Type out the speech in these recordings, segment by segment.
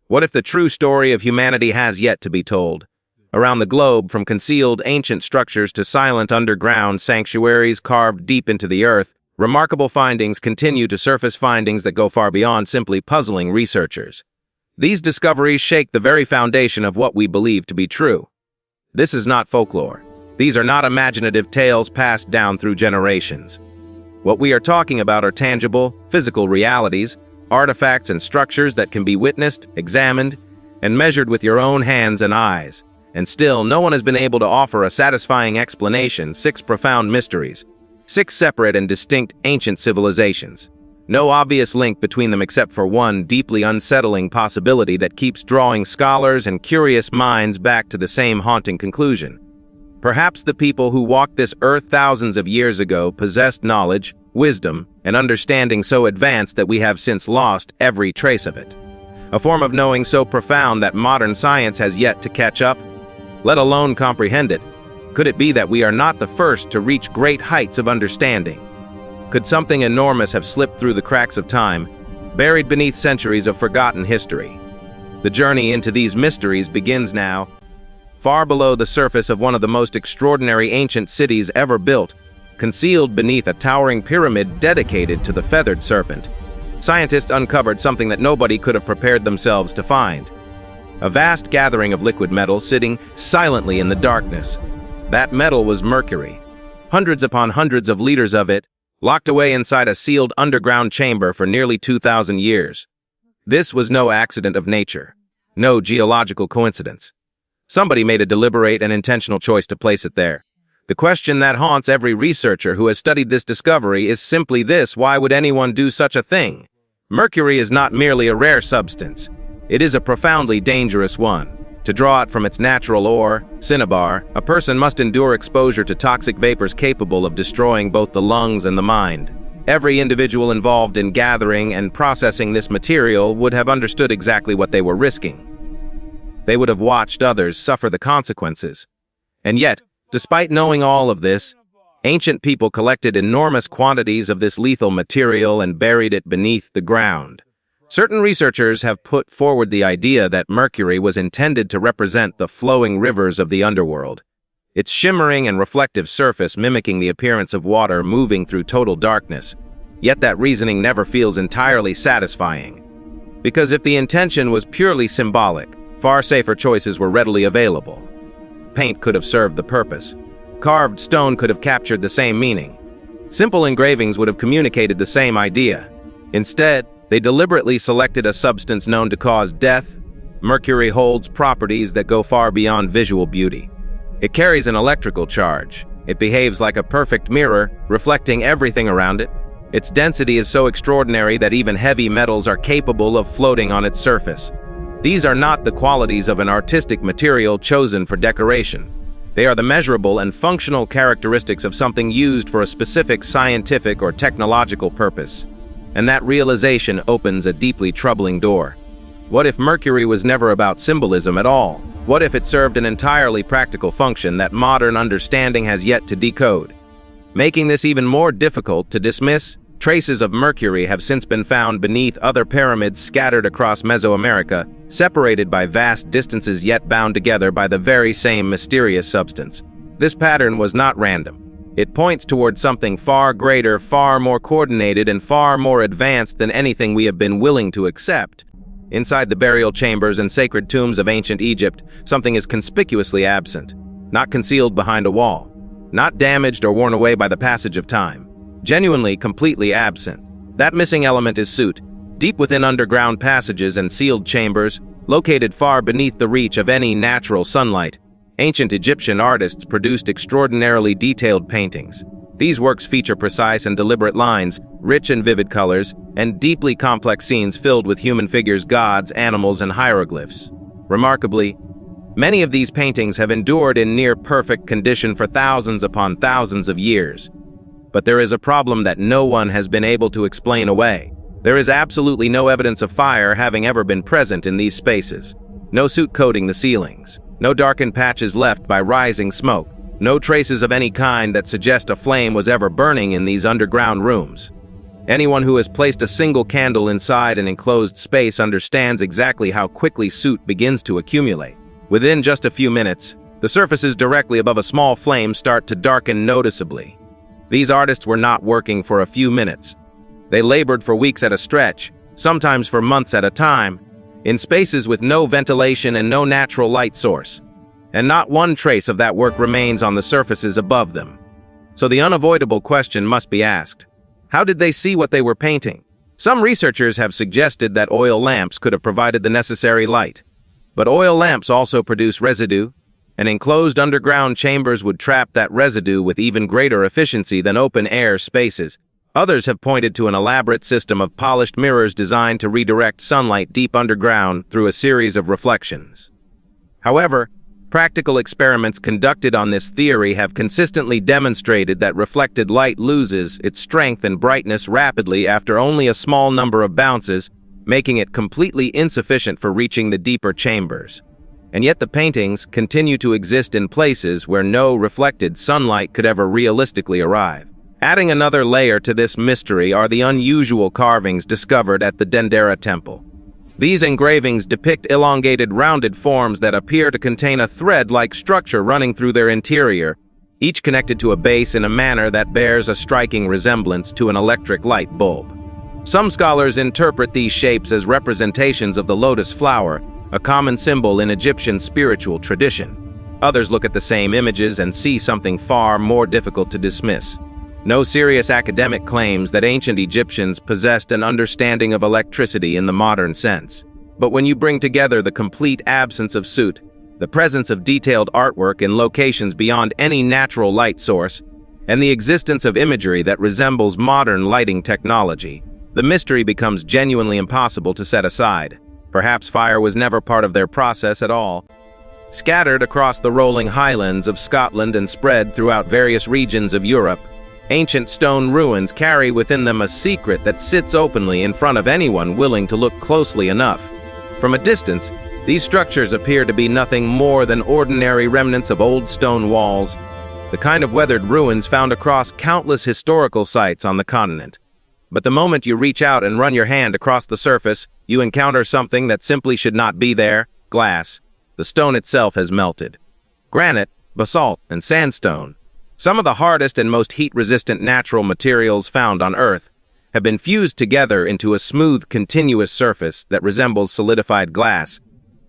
What if the true story of humanity has yet to be told? Around the globe, from concealed ancient structures to silent underground sanctuaries carved deep into the earth, remarkable findings continue to surface, findings that go far beyond simply puzzling researchers. These discoveries shake the very foundation of what we believe to be true. This is not folklore. These are not imaginative tales passed down through generations. What we are talking about are tangible, physical realities, artifacts and structures that can be witnessed, examined, and measured with your own hands and eyes. And still, no one has been able to offer a satisfying explanation. 6 profound mysteries. 6 separate and distinct ancient civilizations. No obvious link between them except for one deeply unsettling possibility that keeps drawing scholars and curious minds back to the same haunting conclusion. Perhaps the people who walked this earth thousands of years ago possessed knowledge, wisdom, and understanding so advanced that we have since lost every trace of it. A form of knowing so profound that modern science has yet to catch up, let alone comprehend it. Could it be that we are not the first to reach great heights of understanding? Could something enormous have slipped through the cracks of time, buried beneath centuries of forgotten history? The journey into these mysteries begins now. Far below the surface of one of the most extraordinary ancient cities ever built, concealed beneath a towering pyramid dedicated to the feathered serpent, scientists uncovered something that nobody could have prepared themselves to find. A vast gathering of liquid metal sitting silently in the darkness. That metal was mercury. Hundreds upon hundreds of liters of it, locked away inside a sealed underground chamber for nearly 2,000 years. This was no accident of nature, no geological coincidence. Somebody made a deliberate and intentional choice to place it there. The question that haunts every researcher who has studied this discovery is simply this: why would anyone do such a thing? Mercury is not merely a rare substance. It is a profoundly dangerous one. To draw it from its natural ore, cinnabar, a person must endure exposure to toxic vapors capable of destroying both the lungs and the mind. Every individual involved in gathering and processing this material would have understood exactly what they were risking. They would have watched others suffer the consequences. And yet, despite knowing all of this, ancient people collected enormous quantities of this lethal material and buried it beneath the ground. Certain researchers have put forward the idea that mercury was intended to represent the flowing rivers of the underworld, its shimmering and reflective surface mimicking the appearance of water moving through total darkness. Yet that reasoning never feels entirely satisfying. Because if the intention was purely symbolic, far safer choices were readily available. Paint could have served the purpose. Carved stone could have captured the same meaning. Simple engravings would have communicated the same idea. Instead, they deliberately selected a substance known to cause death. Mercury holds properties that go far beyond visual beauty. It carries an electrical charge. It behaves like a perfect mirror, reflecting everything around it. Its density is so extraordinary that even heavy metals are capable of floating on its surface. These are not the qualities of an artistic material chosen for decoration. They are the measurable and functional characteristics of something used for a specific scientific or technological purpose. And that realization opens a deeply troubling door. What if mercury was never about symbolism at all? What if it served an entirely practical function that modern understanding has yet to decode? Making this even more difficult to dismiss, traces of mercury have since been found beneath other pyramids scattered across Mesoamerica, separated by vast distances yet bound together by the very same mysterious substance. This pattern was not random. It points towards something far greater, far more coordinated, and far more advanced than anything we have been willing to accept. Inside the burial chambers and sacred tombs of ancient Egypt, something is conspicuously absent. Not concealed behind a wall. Not damaged or worn away by the passage of time. Genuinely, completely absent. That missing element is soot, deep within underground passages and sealed chambers, located far beneath the reach of any natural sunlight. Ancient Egyptian artists produced extraordinarily detailed paintings. These works feature precise and deliberate lines, rich and vivid colors, and deeply complex scenes filled with human figures, gods, animals, and hieroglyphs. Remarkably, many of these paintings have endured in near-perfect condition for thousands upon thousands of years. But there is a problem that no one has been able to explain away. There is absolutely no evidence of fire having ever been present in these spaces. No soot coating the ceilings. No darkened patches left by rising smoke. No traces of any kind that suggest a flame was ever burning in these underground rooms. Anyone who has placed a single candle inside an enclosed space understands exactly how quickly soot begins to accumulate. Within just a few minutes, the surfaces directly above a small flame start to darken noticeably. These artists were not working for a few minutes. They labored for weeks at a stretch, sometimes for months at a time, in spaces with no ventilation and no natural light source. And not one trace of that work remains on the surfaces above them. So the unavoidable question must be asked. How did they see what they were painting? Some researchers have suggested that oil lamps could have provided the necessary light. But oil lamps also produce residue, and enclosed underground chambers would trap that residue with even greater efficiency than open-air spaces. Others have pointed to an elaborate system of polished mirrors designed to redirect sunlight deep underground through a series of reflections. However, practical experiments conducted on this theory have consistently demonstrated that reflected light loses its strength and brightness rapidly after only a small number of bounces, making it completely insufficient for reaching the deeper chambers. And yet the paintings continue to exist in places where no reflected sunlight could ever realistically arrive. Adding another layer to this mystery are the unusual carvings discovered at the Dendera Temple. These engravings depict elongated, rounded forms that appear to contain a thread-like structure running through their interior, each connected to a base in a manner that bears a striking resemblance to an electric light bulb. Some scholars interpret these shapes as representations of the lotus flower, a common symbol in Egyptian spiritual tradition. Others look at the same images and see something far more difficult to dismiss. No serious academic claims that ancient Egyptians possessed an understanding of electricity in the modern sense. But when you bring together the complete absence of soot, the presence of detailed artwork in locations beyond any natural light source, and the existence of imagery that resembles modern lighting technology, the mystery becomes genuinely impossible to set aside. Perhaps fire was never part of their process at all. Scattered across the rolling highlands of Scotland and spread throughout various regions of Europe, ancient stone ruins carry within them a secret that sits openly in front of anyone willing to look closely enough. From a distance, these structures appear to be nothing more than ordinary remnants of old stone walls, the kind of weathered ruins found across countless historical sites on the continent. But the moment you reach out and run your hand across the surface, you encounter something that simply should not be there: glass. The stone itself has melted. Granite, basalt, and sandstone, some of the hardest and most heat-resistant natural materials found on Earth, have been fused together into a smooth, continuous surface that resembles solidified glass.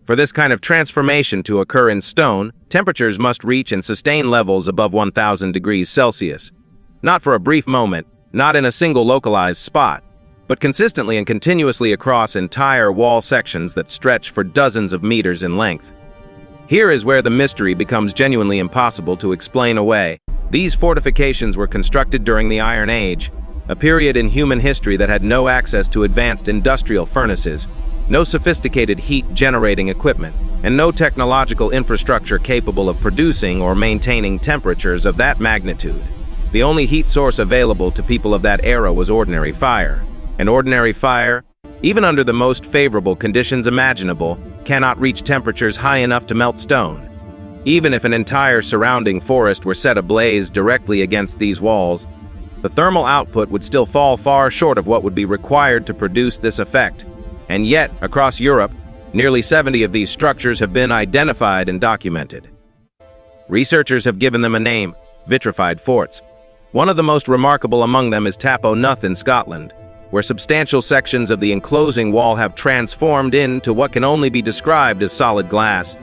For this kind of transformation to occur in stone, temperatures must reach and sustain levels above 1,000 degrees Celsius. Not for a brief moment, not in a single localized spot, but consistently and continuously across entire wall sections that stretch for dozens of meters in length. Here is where the mystery becomes genuinely impossible to explain away. These fortifications were constructed during the Iron Age, a period in human history that had no access to advanced industrial furnaces, no sophisticated heat-generating equipment, and no technological infrastructure capable of producing or maintaining temperatures of that magnitude. The only heat source available to people of that era was ordinary fire. And ordinary fire, even under the most favorable conditions imaginable, cannot reach temperatures high enough to melt stone. Even if an entire surrounding forest were set ablaze directly against these walls, the thermal output would still fall far short of what would be required to produce this effect. And yet, across Europe, nearly 70 of these structures have been identified and documented. Researchers have given them a name: vitrified forts. One of the most remarkable among them is Tap O'Nuth in Scotland, where substantial sections of the enclosing wall have transformed into what can only be described as solid glass.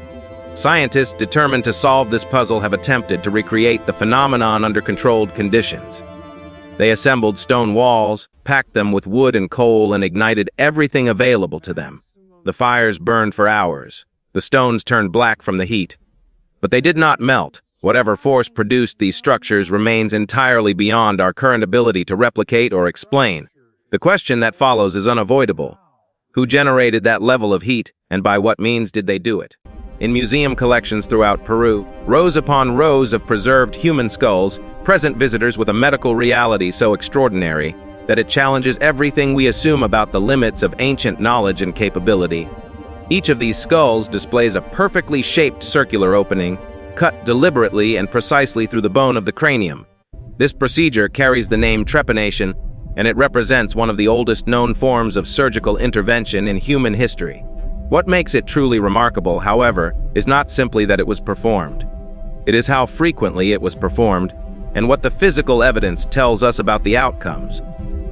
Scientists determined to solve this puzzle have attempted to recreate the phenomenon under controlled conditions. They assembled stone walls, packed them with wood and coal, and ignited everything available to them. The fires burned for hours. The stones turned black from the heat. But they did not melt. Whatever force produced these structures remains entirely beyond our current ability to replicate or explain. The question that follows is unavoidable. Who generated that level of heat, and by what means did they do it? In museum collections throughout Peru, rows upon rows of preserved human skulls present visitors with a medical reality so extraordinary that it challenges everything we assume about the limits of ancient knowledge and capability. Each of these skulls displays a perfectly shaped circular opening, cut deliberately and precisely through the bone of the cranium. This procedure carries the name trepanation and it represents one of the oldest known forms of surgical intervention in human history. What makes it truly remarkable, however, is not simply that it was performed. It is how frequently it was performed, and what the physical evidence tells us about the outcomes.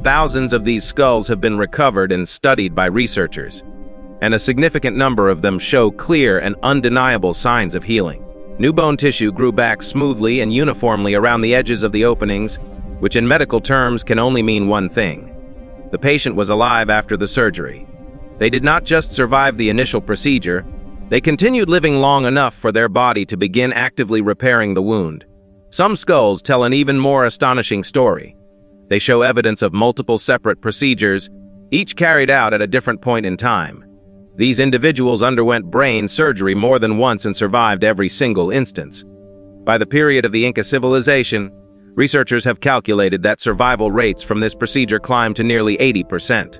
Thousands of these skulls have been recovered and studied by researchers, and a significant number of them show clear and undeniable signs of healing. New bone tissue grew back smoothly and uniformly around the edges of the openings, which in medical terms can only mean one thing. The patient was alive after the surgery. They did not just survive the initial procedure, they continued living long enough for their body to begin actively repairing the wound. Some skulls tell an even more astonishing story. They show evidence of multiple separate procedures, each carried out at a different point in time. These individuals underwent brain surgery more than once and survived every single instance. By the period of the Inca civilization, researchers have calculated that survival rates from this procedure climbed to nearly 80%.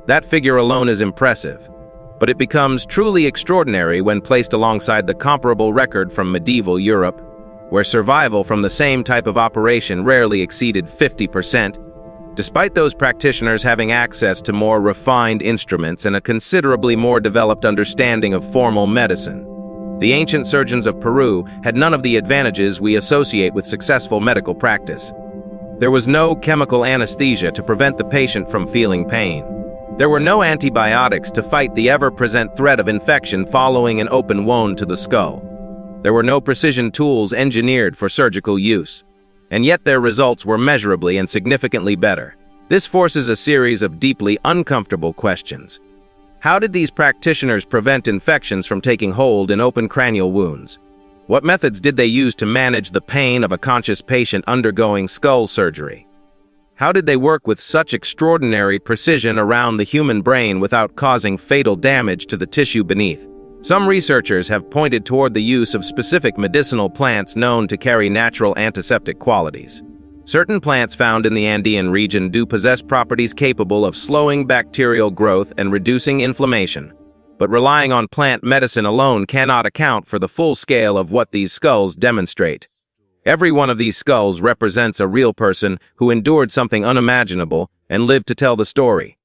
That figure alone is impressive, but it becomes truly extraordinary when placed alongside the comparable record from medieval Europe, where survival from the same type of operation rarely exceeded 50%, despite those practitioners having access to more refined instruments and a considerably more developed understanding of formal medicine. The ancient surgeons of Peru had none of the advantages we associate with successful medical practice. There was no chemical anesthesia to prevent the patient from feeling pain. There were no antibiotics to fight the ever-present threat of infection following an open wound to the skull. There were no precision tools engineered for surgical use, and yet their results were measurably and significantly better. This forces a series of deeply uncomfortable questions. How did these practitioners prevent infections from taking hold in open cranial wounds? What methods did they use to manage the pain of a conscious patient undergoing skull surgery? How did they work with such extraordinary precision around the human brain without causing fatal damage to the tissue beneath? Some researchers have pointed toward the use of specific medicinal plants known to carry natural antiseptic qualities. Certain plants found in the Andean region do possess properties capable of slowing bacterial growth and reducing inflammation, but relying on plant medicine alone cannot account for the full scale of what these skulls demonstrate. Every one of these skulls represents a real person who endured something unimaginable and lived to tell the story.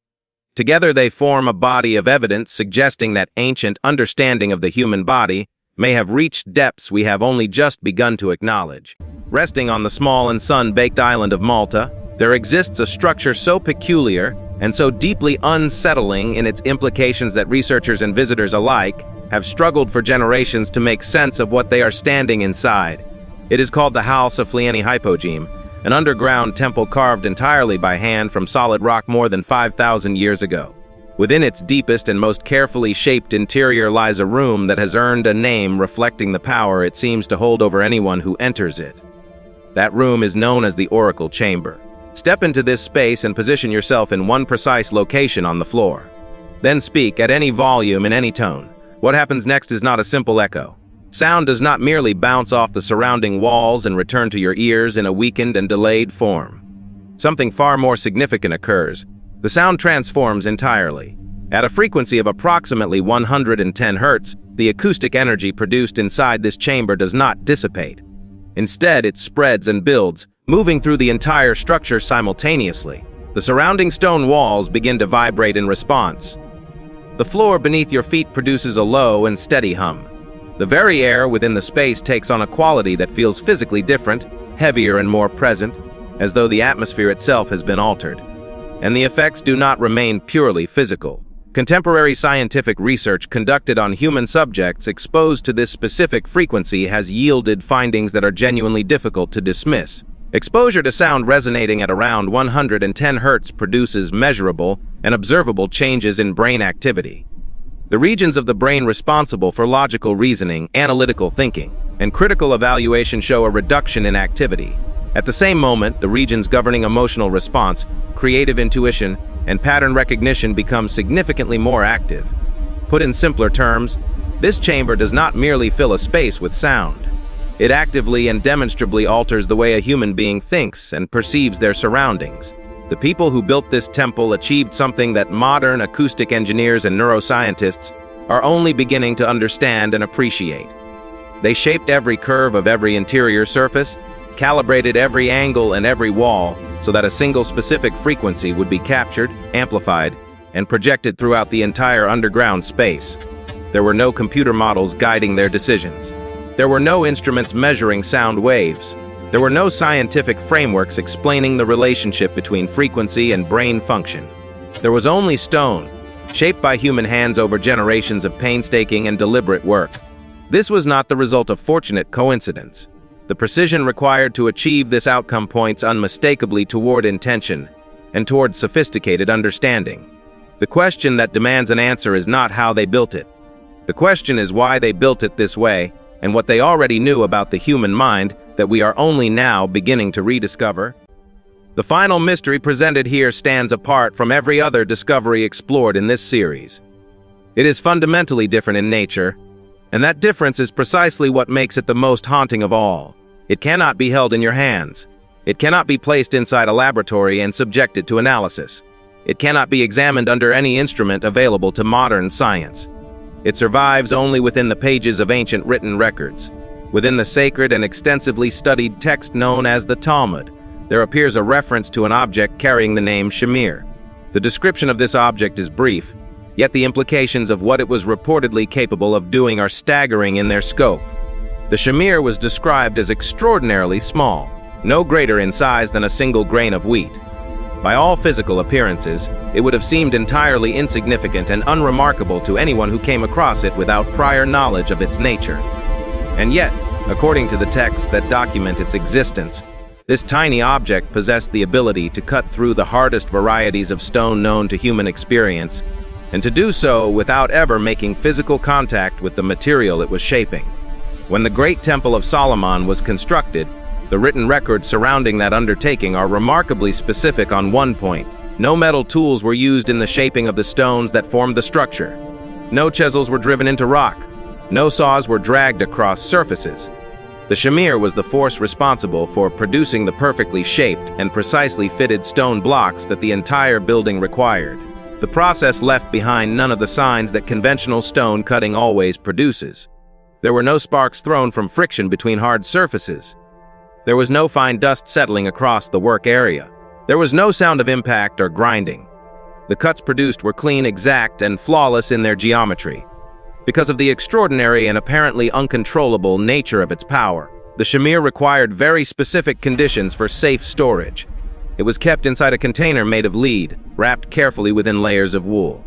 Together they form a body of evidence suggesting that ancient understanding of the human body may have reached depths we have only just begun to acknowledge. Resting on the small and sun-baked island of Malta, there exists a structure so peculiar and so deeply unsettling in its implications that researchers and visitors alike have struggled for generations to make sense of what they are standing inside. It is called the House of Flieni Hypogeme, an underground temple carved entirely by hand from solid rock more than 5,000 years ago. Within its deepest and most carefully shaped interior lies a room that has earned a name reflecting the power it seems to hold over anyone who enters it. That room is known as the Oracle Chamber. Step into this space and position yourself in one precise location on the floor. Then speak at any volume in any tone. What happens next is not a simple echo. Sound does not merely bounce off the surrounding walls and return to your ears in a weakened and delayed form. Something far more significant occurs. The sound transforms entirely. At a frequency of approximately 110 Hz, the acoustic energy produced inside this chamber does not dissipate. Instead, it spreads and builds, moving through the entire structure simultaneously. The surrounding stone walls begin to vibrate in response. The floor beneath your feet produces a low and steady hum. The very air within the space takes on a quality that feels physically different, heavier and more present, as though the atmosphere itself has been altered. And the effects do not remain purely physical. Contemporary scientific research conducted on human subjects exposed to this specific frequency has yielded findings that are genuinely difficult to dismiss. Exposure to sound resonating at around 110 Hz produces measurable and observable changes in brain activity. The regions of the brain responsible for logical reasoning, analytical thinking, and critical evaluation show a reduction in activity. At the same moment, the regions governing emotional response, creative intuition, and pattern recognition become significantly more active. Put in simpler terms, this chamber does not merely fill a space with sound. It actively and demonstrably alters the way a human being thinks and perceives their surroundings. The people who built this temple achieved something that modern acoustic engineers and neuroscientists are only beginning to understand and appreciate. They shaped every curve of every interior surface, calibrated every angle and every wall, so that a single specific frequency would be captured, amplified, and projected throughout the entire underground space. There were no computer models guiding their decisions. There were no instruments measuring sound waves. There were no scientific frameworks explaining the relationship between frequency and brain function. There was only stone, shaped by human hands over generations of painstaking and deliberate work. This was not the result of fortunate coincidence. The precision required to achieve this outcome points unmistakably toward intention and toward sophisticated understanding. The question that demands an answer is not how they built it. The question is why they built it this way, and what they already knew about the human mind that we are only now beginning to rediscover. The final mystery presented here stands apart from every other discovery explored in this series. It is fundamentally different in nature, and that difference is precisely what makes it the most haunting of all. It cannot be held in your hands. It cannot be placed inside a laboratory and subjected to analysis. It cannot be examined under any instrument available to modern science. It survives only within the pages of ancient written records. Within the sacred and extensively studied text known as the Talmud, there appears a reference to an object carrying the name Shamir. The description of this object is brief, yet the implications of what it was reportedly capable of doing are staggering in their scope. The Shamir was described as extraordinarily small, no greater in size than a single grain of wheat. By all physical appearances, it would have seemed entirely insignificant and unremarkable to anyone who came across it without prior knowledge of its nature. And yet, according to the texts that document its existence, this tiny object possessed the ability to cut through the hardest varieties of stone known to human experience, and to do so without ever making physical contact with the material it was shaping. When the Great Temple of Solomon was constructed, the written records surrounding that undertaking are remarkably specific on one point. No metal tools were used in the shaping of the stones that formed the structure. No chisels were driven into rock. No saws were dragged across surfaces. The Shamir was the force responsible for producing the perfectly shaped and precisely fitted stone blocks that the entire building required. The process left behind none of the signs that conventional stone cutting always produces. There were no sparks thrown from friction between hard surfaces. There was no fine dust settling across the work area. There was no sound of impact or grinding. The cuts produced were clean, exact, and flawless in their geometry. Because of the extraordinary and apparently uncontrollable nature of its power, the Shamir required very specific conditions for safe storage. It was kept inside a container made of lead, wrapped carefully within layers of wool.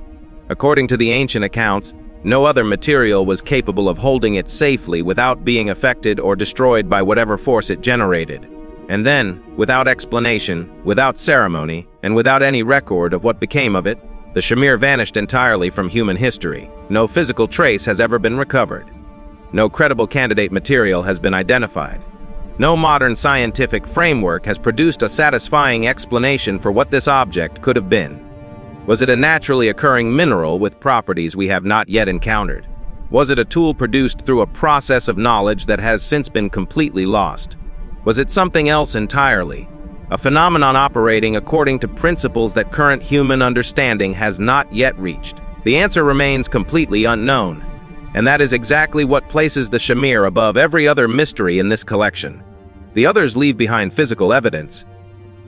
According to the ancient accounts, no other material was capable of holding it safely without being affected or destroyed by whatever force it generated. And then, without explanation, without ceremony, and without any record of what became of it, the Shamir vanished entirely from human history. No physical trace has ever been recovered. No credible candidate material has been identified. No modern scientific framework has produced a satisfying explanation for what this object could have been. Was it a naturally occurring mineral with properties we have not yet encountered? Was it a tool produced through a process of knowledge that has since been completely lost? Was it something else entirely? A phenomenon operating according to principles that current human understanding has not yet reached? The answer remains completely unknown, and that is exactly what places the Shamir above every other mystery in this collection. The others leave behind physical evidence.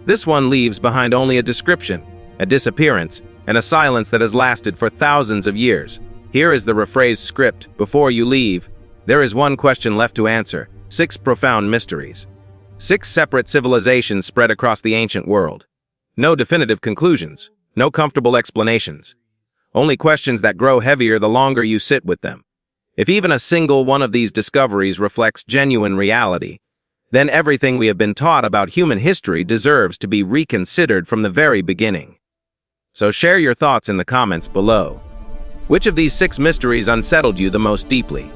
This one leaves behind only a description, a disappearance, and a silence that has lasted for thousands of years. Here is the rephrased script. Before you leave, there is one question left to answer. 6 profound mysteries. 6 separate civilizations spread across the ancient world. No definitive conclusions. No comfortable explanations. Only questions that grow heavier the longer you sit with them. If even a single one of these discoveries reflects genuine reality, then everything we have been taught about human history deserves to be reconsidered from the very beginning. So share your thoughts in the comments below. Which of these 6 mysteries unsettled you the most deeply?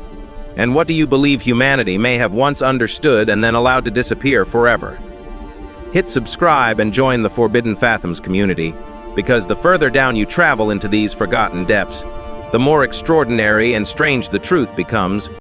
And what do you believe humanity may have once understood and then allowed to disappear forever? Hit subscribe and join the Forbidden Fathoms community, because the further down you travel into these forgotten depths, the more extraordinary and strange the truth becomes.